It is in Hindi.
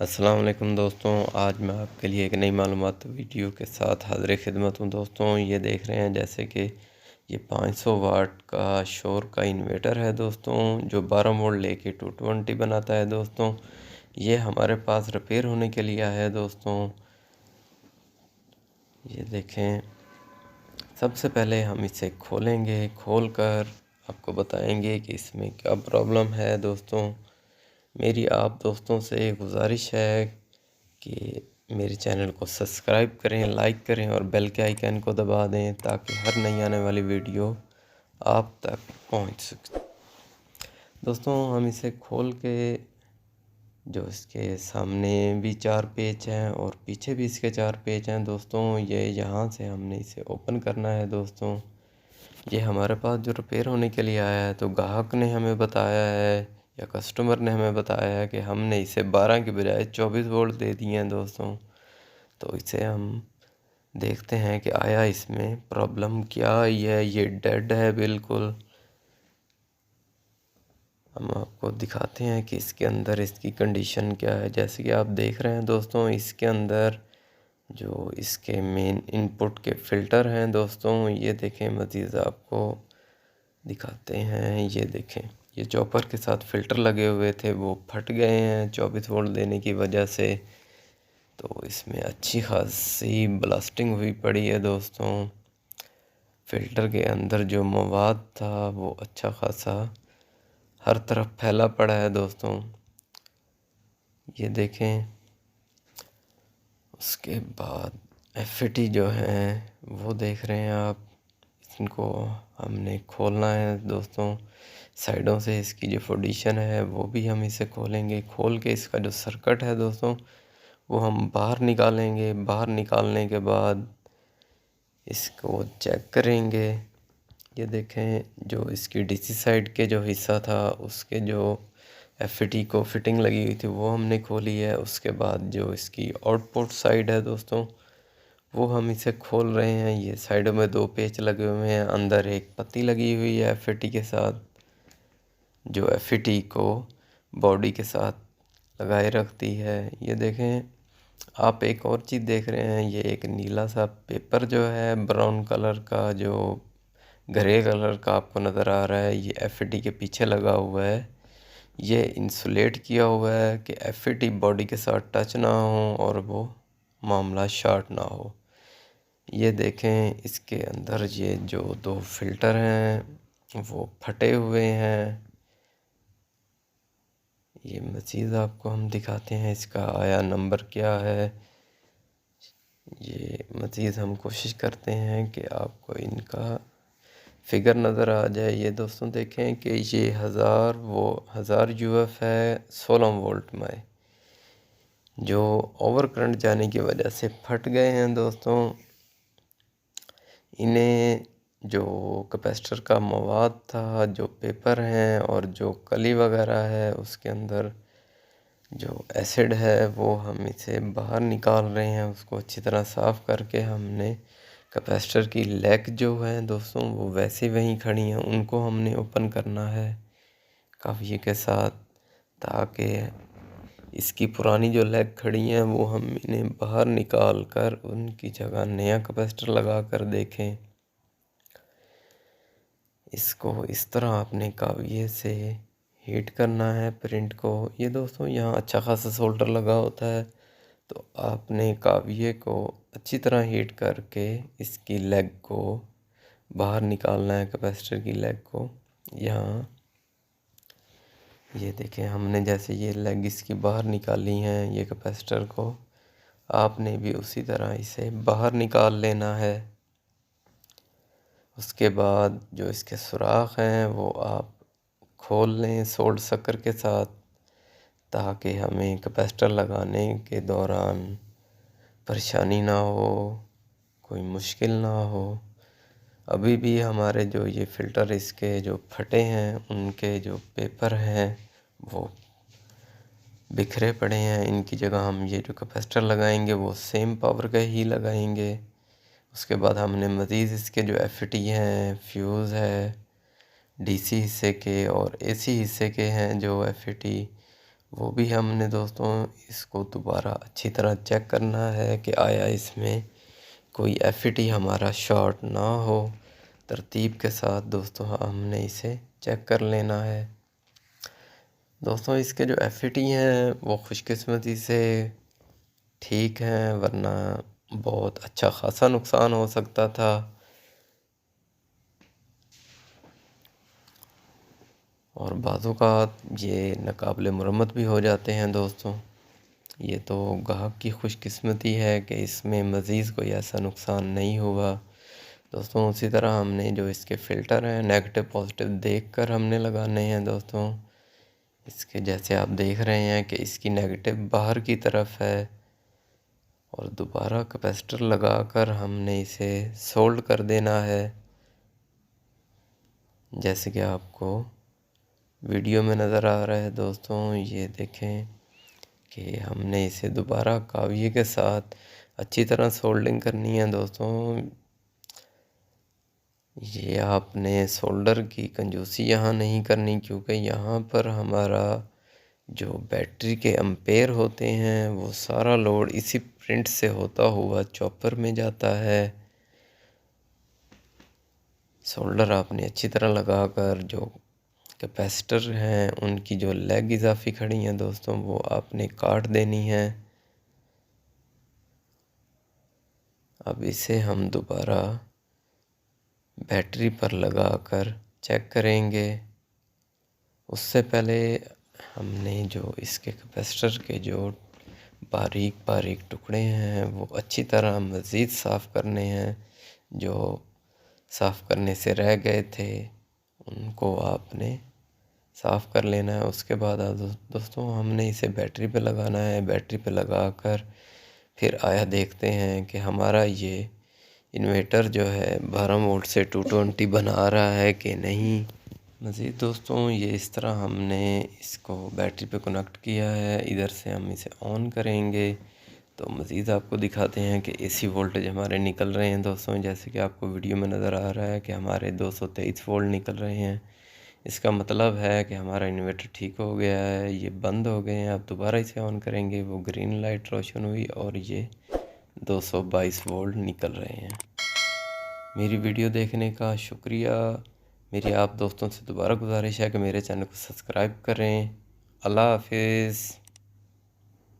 अस्सलाम वालेकुम दोस्तों। आज मैं आपके लिए एक नई मालूमात वीडियो के साथ हाज़िर खिदमत हूँ। दोस्तों ये देख रहे हैं जैसे कि ये 500 वाट का शोर का इन्वर्टर है दोस्तों, जो 12 वोल्ट लेके 220 बनाता है दोस्तों। ये हमारे पास रिपेयर होने के लिए आया है दोस्तों। ये देखें, सबसे पहले हम इसे खोलेंगे, खोलकर आपको बताएंगे कि इसमें क्या प्रॉब्लम है दोस्तों। मेरी आप दोस्तों से गुजारिश है कि मेरे चैनल को सब्सक्राइब करें, लाइक करें और बेल के आइकन को दबा दें ताकि हर नई आने वाली वीडियो आप तक पहुंच सके। दोस्तों हम इसे खोल के, जो इसके सामने भी 4 पेच हैं और पीछे भी इसके 4 पेच हैं दोस्तों, ये यहाँ से हमने इसे ओपन करना है दोस्तों। ये हमारे पास जो रिपेयर होने के लिए आया है, तो ग्राहक ने हमें बताया है या कस्टमर ने हमें बताया है कि हमने इसे 12 के बजाय 24 वोल्ट दे दिए हैं दोस्तों। तो इसे हम देखते हैं कि आया इसमें प्रॉब्लम क्या आई है। ये डेड है बिल्कुल। हम आपको दिखाते हैं कि इसके अंदर इसकी कंडीशन क्या है। जैसे कि आप देख रहे हैं दोस्तों, इसके अंदर जो इसके मेन इनपुट के फ़िल्टर हैं दोस्तों, ये देखें, मज़ीद आपको दिखाते हैं। ये देखें, ये चॉपर के साथ फ़िल्टर लगे हुए थे, वो फट गए हैं 24 वोल्ट देने की वजह से। तो इसमें अच्छी खासी ब्लास्टिंग हुई पड़ी है दोस्तों। फ़िल्टर के अंदर जो मवाद था वो अच्छा खासा हर तरफ फैला पड़ा है दोस्तों। ये देखें, उसके बाद एफईटी जो है वो देख रहे हैं आप। इनको हमने खोलना है दोस्तों। साइडों से इसकी जो पोजीशन है वो भी हम इसे खोलेंगे। खोल के इसका जो सर्किट है दोस्तों वो हम बाहर निकालेंगे। बाहर निकालने के बाद इसको चेक करेंगे। ये देखें, जो इसकी डीसी साइड के जो हिस्सा था उसके जो एफईटी को फिटिंग लगी हुई थी वो हमने खोली है। उसके बाद जो इसकी आउटपुट साइड है दोस्तों वो हम इसे खोल रहे हैं। ये साइडों में 2 पेच लगे हुए हैं, अंदर एक पत्ती लगी हुई है एफईटी के साथ, जो एफईटी को बॉडी के साथ लगाए रखती है। ये देखें, आप एक और चीज़ देख रहे हैं, ये एक नीला सा पेपर जो है ब्राउन कलर का, जो ग्रे कलर का आपको नज़र आ रहा है, ये एफईटी के पीछे लगा हुआ है। ये इंसुलेट किया हुआ है कि एफईटी बॉडी के साथ टच ना हो और वो मामला शॉर्ट ना हो। ये देखें, इसके अंदर ये जो 2 फ़िल्टर हैं वो फटे हुए हैं। ये मज़ीद आपको हम दिखाते हैं इसका आया नंबर क्या है। ये मज़ीद हम कोशिश करते हैं कि आपको इनका फिगर नज़र आ जाए। ये दोस्तों देखें कि ये 1000 यूएफ है 16 वोल्ट में, जो ओवर करंट जाने की वजह से फट गए हैं दोस्तों। इन्हें जो कैपेसिटर का मवाद था, जो पेपर हैं और जो कली वगैरह है, उसके अंदर जो एसिड है वो हम इसे बाहर निकाल रहे हैं। उसको अच्छी तरह साफ़ करके हमने कैपेसिटर की लेग जो है दोस्तों वो वैसे वहीं खड़ी हैं, उनको हमने ओपन करना है काफ़ी के साथ, ताकि इसकी पुरानी जो लेग खड़ी हैं वो हम इन्हें बाहर निकाल कर उनकी जगह नया कैपेसिटर लगा कर देखें। इसको इस तरह आपने काविये से हीट करना है प्रिंट को। ये दोस्तों यहाँ अच्छा खासा सोल्डर लगा होता है, तो आपने काविये को अच्छी तरह हीट करके इसकी लेग को बाहर निकालना है, कैपेसिटर की लेग को। यहाँ ये देखें, हमने जैसे ये लेग इसकी बाहर निकाली हैं ये कैपेसिटर को, आपने भी उसी तरह इसे बाहर निकाल लेना है। उसके बाद जो इसके सुराख हैं वो आप खोल लें सोल्ड सकर के साथ, ताकि हमें कैपेसिटर लगाने के दौरान परेशानी ना हो, कोई मुश्किल ना हो। अभी भी हमारे जो ये फ़िल्टर इसके जो फटे हैं उनके जो पेपर हैं वो बिखरे पड़े हैं। इनकी जगह हम ये जो कैपेसिटर लगाएंगे वो सेम पावर का ही लगाएंगे। उसके बाद हमने मज़ीद इसके जो एफईटी हैं, फ्यूज़ है, डीसी हिस्से के और एसी हिस्से के हैं जो एफईटी, वो भी हमने दोस्तों इसको दोबारा अच्छी तरह चेक करना है कि आया इसमें कोई एफईटी हमारा शॉर्ट ना हो। तरतीब के साथ दोस्तों हमने इसे चेक कर लेना है। दोस्तों इसके जो एफईटी हैं वो खुशकिस्मती से ठीक हैं, वरना बहुत अच्छा खासा नुकसान हो सकता था। और बाज़ों का ये नाकाबिले मुरम्मत भी हो जाते हैं दोस्तों। ये तो ग्राहक की खुशकिस्मती है कि इसमें मज़ीद कोई ऐसा नुकसान नहीं हुआ। दोस्तों उसी तरह हमने जो इसके फ़िल्टर हैं नेगेटिव पॉजिटिव देखकर हमने लगाने हैं दोस्तों। इसके जैसे आप देख रहे हैं कि इसकी नेगेटिव बाहर की तरफ है, और दोबारा कैपेसिटर लगाकर हमने इसे सोल्ड कर देना है। जैसे कि आपको वीडियो में नज़र आ रहा है दोस्तों, ये देखें कि हमने इसे दोबारा काविये के साथ अच्छी तरह सोल्डिंग करनी है दोस्तों। ये आपने सोल्डर की कंजूसी यहाँ नहीं करनी, क्योंकि यहाँ पर हमारा जो बैटरी के एम्पेयर होते हैं वो सारा लोड इसी प्रिंट से होता हुआ चॉपर में जाता है। सोल्डर आपने अच्छी तरह लगाकर जो कैपेसिटर हैं उनकी जो लेग इजाफी खड़ी हैं दोस्तों वो आपने काट देनी है। अब इसे हम दोबारा बैटरी पर लगाकर चेक करेंगे। उससे पहले हमने जो इसके कैपेसिटर के जो बारीक बारीक टुकड़े हैं वो अच्छी तरह मज़ीद साफ़ करने हैं। जो साफ़ करने से रह गए थे उनको आपने साफ़ कर लेना है। उसके बाद दोस्तों हमने इसे बैटरी पे लगाना है। बैटरी पे लगाकर फिर आया देखते हैं कि हमारा ये इन्वर्टर जो है 12 वोल्ट से 220 बना रहा है कि नहीं। मज़ीद दोस्तों ये इस तरह हमने इसको बैटरी पे कनेक्ट किया है। इधर से हम इसे ऑन करेंगे तो मज़ीद आपको दिखाते हैं कि एसी वोल्टेज हमारे निकल रहे हैं दोस्तों। जैसे कि आपको वीडियो में नज़र आ रहा है कि हमारे 223 वोल्ट निकल रहे हैं। इसका मतलब है कि हमारा इन्वर्टर ठीक हो गया है। ये बंद हो गए हैं। अब दोबारा इसे ऑन करेंगे, वो ग्रीन लाइट रोशन हुई और ये 222 वोल्ट निकल रहे हैं। मेरी वीडियो देखने का शुक्रिया। मेरी आप दोस्तों से दोबारा गुजारिश है कि मेरे चैनल को सब्सक्राइब करें। अल्लाह हाफिज़।